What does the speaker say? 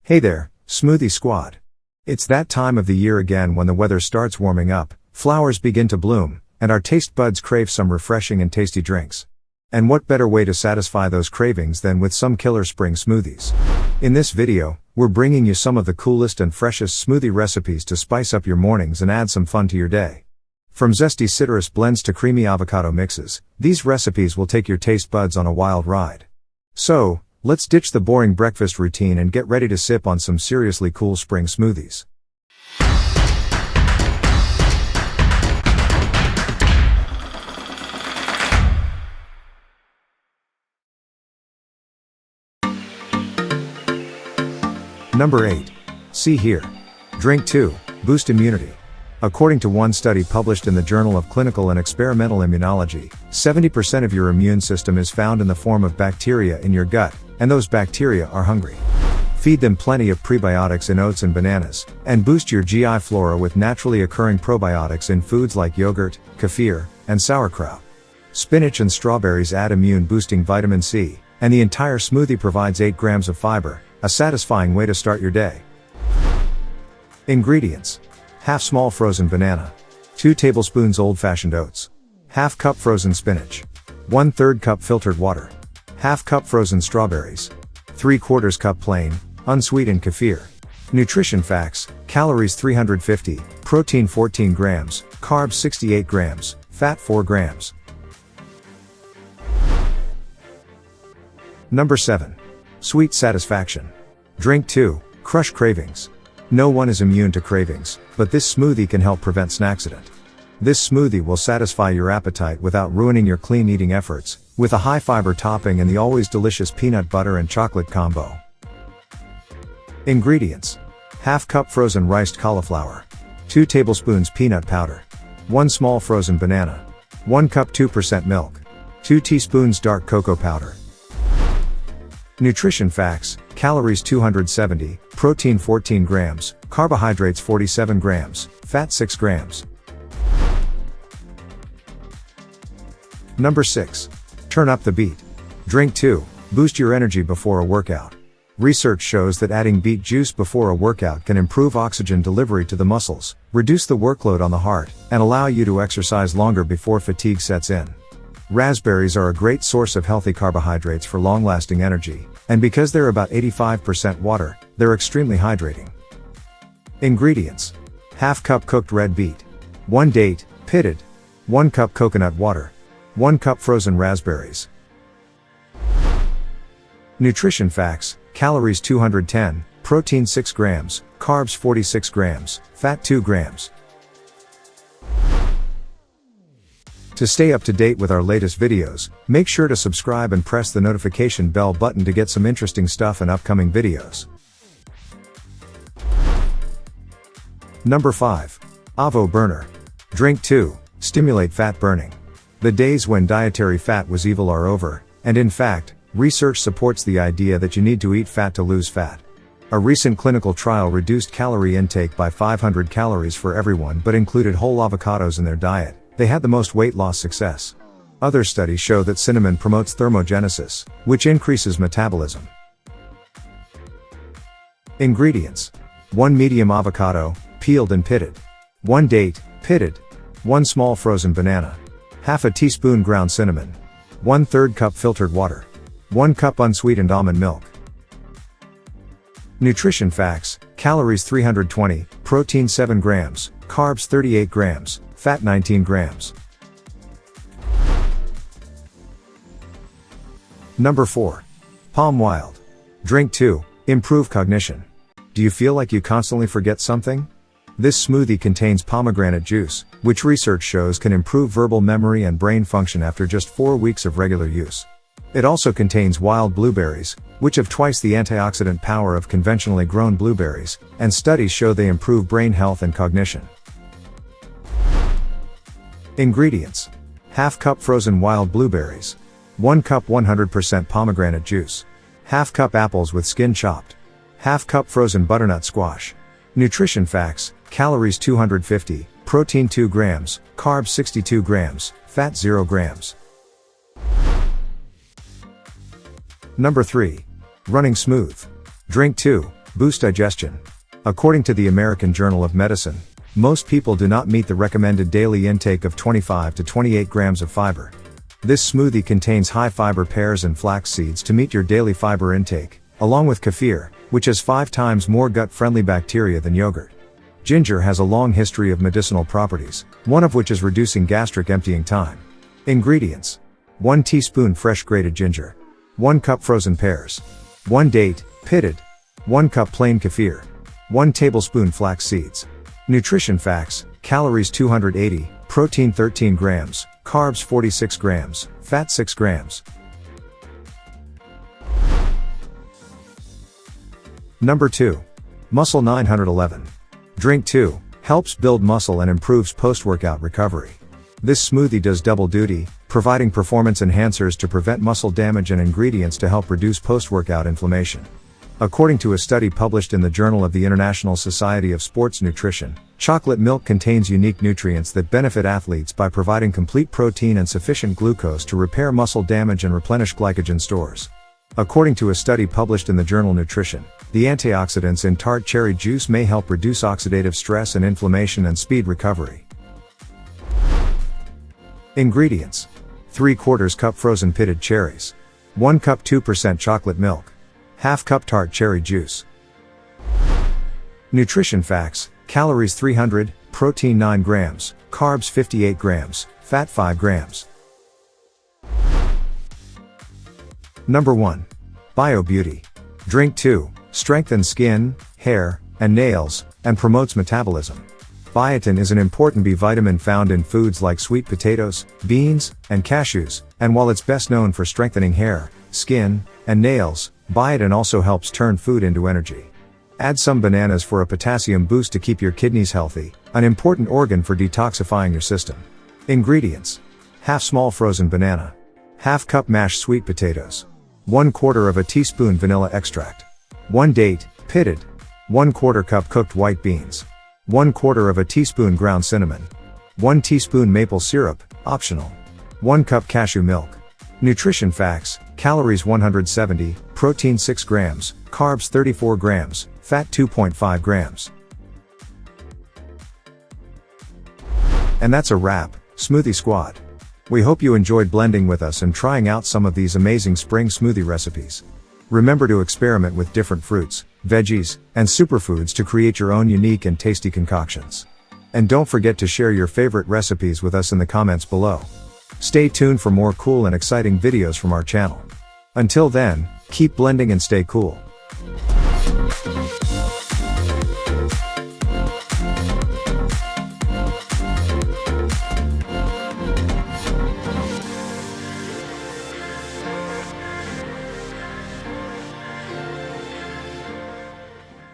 Hey there, Smoothie Squad. It's that time of the year again when the weather starts warming up, flowers begin to bloom, and our taste buds crave some refreshing and tasty drinks. And what better way to satisfy those cravings than with some killer spring smoothies? In this video, we're bringing you some of the coolest and freshest smoothie recipes to spice up your mornings and add some fun to your day. From zesty citrus blends to creamy avocado mixes, these recipes will take your taste buds on a wild ride. So, let's ditch the boring breakfast routine and get ready to sip on some seriously cool spring smoothies. Number 8. See here. Drink 2. Boost immunity. According to one study published in the Journal of Clinical and Experimental Immunology, 70% of your immune system is found in the form of bacteria in your gut, and those bacteria are hungry. Feed them plenty of prebiotics in oats and bananas, and boost your GI flora with naturally occurring probiotics in foods like yogurt, kefir, and sauerkraut. Spinach and strawberries add immune-boosting vitamin C, and the entire smoothie provides 8 grams of fiber, a satisfying way to start your day. Ingredients: half small frozen banana, 2 tablespoons old-fashioned oats, half cup frozen spinach, 1/3 cup filtered water, half cup frozen strawberries, 3/4 cup plain, unsweetened kefir. Nutrition facts: calories 350, protein 14 grams, carbs 68 grams, fat 4 grams. Number 7. Sweet satisfaction. Drink 2. Crush cravings. No one is immune to cravings, but this smoothie can help prevent snackcident. This smoothie will satisfy your appetite without ruining your clean eating efforts, with a high fiber topping and the always delicious peanut butter and chocolate combo. Ingredients: half cup frozen riced cauliflower, 2 tablespoons peanut powder, 1 small frozen banana, 1 cup 2% milk, 2 teaspoons dark cocoa powder. Nutrition facts: calories 270, protein 14 grams, carbohydrates 47 grams, fat 6 grams. Number 6. Turn up the beet. Drink 2. Boost your energy before a workout. Research shows that adding beet juice before a workout can improve oxygen delivery to the muscles, reduce the workload on the heart, and allow you to exercise longer before fatigue sets in. Raspberries are a great source of healthy carbohydrates for long-lasting energy, and because they're about 85% water, they're extremely hydrating. Ingredients: half cup cooked red beet, 1 date, pitted, 1 cup coconut water, 1 cup frozen raspberries. Nutrition facts: calories 210, protein 6 grams, carbs 46 grams, fat 2 grams. To stay up to date with our latest videos, make sure to subscribe and press the notification bell button to get some interesting stuff in upcoming videos. Number 5. Avo Burner. Drink 2. Stimulate fat burning. The days when dietary fat was evil are over, and in fact, research supports the idea that you need to eat fat to lose fat. A recent clinical trial reduced calorie intake by 500 calories for everyone but included whole avocados in their diet. They had the most weight loss success. Other studies show that cinnamon promotes thermogenesis, which increases metabolism. Ingredients: 1 medium avocado, peeled and pitted, 1 date, pitted, 1 small frozen banana, half a teaspoon ground cinnamon, 1/3 cup filtered water, 1 cup unsweetened almond milk. Nutrition facts: calories 320, protein 7 grams, carbs 38 grams, fat 19 grams. Number 4. Pom Wild. Drink 2. Improve cognition. Do you feel like you constantly forget something? This smoothie contains pomegranate juice, which research shows can improve verbal memory and brain function after just 4 weeks of regular use. It also contains wild blueberries, which have twice the antioxidant power of conventionally grown blueberries, and studies show they improve brain health and cognition. Ingredients: half cup frozen wild blueberries, 1 cup 100% pomegranate juice, half cup apples with skin chopped, half cup frozen butternut squash. Nutrition facts: calories 250, protein 2 grams, carbs 62 grams, fat 0 grams. Number 3. Running smooth. Drink 2. Boost digestion. According to the American Journal of Medicine, most people do not meet the recommended daily intake of 25 to 28 grams of fiber. This smoothie contains high fiber pears and flax seeds to meet your daily fiber intake, along with kefir, which has 5 times more gut-friendly bacteria than yogurt. Ginger has a long history of medicinal properties, one of which is reducing gastric emptying time. Ingredients: 1 teaspoon fresh grated ginger, 1 cup frozen pears, 1 date, pitted, 1 cup plain kefir, 1 tablespoon flax seeds. Nutrition facts: calories 280, protein 13 grams, carbs 46 grams, fat 6 grams. Number 2. Muscle 911. Drink 2. Helps build muscle and improves post-workout recovery. This smoothie does double duty, providing performance enhancers to prevent muscle damage and ingredients to help reduce post-workout inflammation. According to a study published in the Journal of the International Society of Sports Nutrition, chocolate milk contains unique nutrients that benefit athletes by providing complete protein and sufficient glucose to repair muscle damage and replenish glycogen stores. According to a study published in the journal Nutrition, the antioxidants in tart cherry juice may help reduce oxidative stress and inflammation and speed recovery. Ingredients: 3/4 cup frozen pitted cherries, 1 cup 2% chocolate milk, ½ cup tart cherry juice. Nutrition facts: calories 300, protein 9 grams, carbs 58 grams, fat 5 grams. Number 1. Bio Beauty. Drink 2. Strengthens skin, hair, and nails, and promotes metabolism. Biotin is an important B vitamin found in foods like sweet potatoes, beans, and cashews, and while it's best known for strengthening hair, skin, and nails, biotin also helps turn food into energy. Add some bananas for a potassium boost to keep your kidneys healthy, an important organ for detoxifying your system. Ingredients: half small frozen banana, ½ cup mashed sweet potatoes, 1/4 of a teaspoon vanilla extract, 1 date, pitted, 1/4 cup cooked white beans, 1/4 of a teaspoon ground cinnamon, 1 teaspoon maple syrup, optional, 1 cup cashew milk. Nutrition facts: calories 170, protein 6 grams, carbs 34 grams, fat 2.5 grams. And that's a wrap, Smoothie Squad. We hope you enjoyed blending with us and trying out some of these amazing spring smoothie recipes. Remember to experiment with different fruits, veggies, and superfoods to create your own unique and tasty concoctions. And don't forget to share your favorite recipes with us in the comments below. Stay tuned for more cool and exciting videos from our channel. Until then, keep blending and stay cool.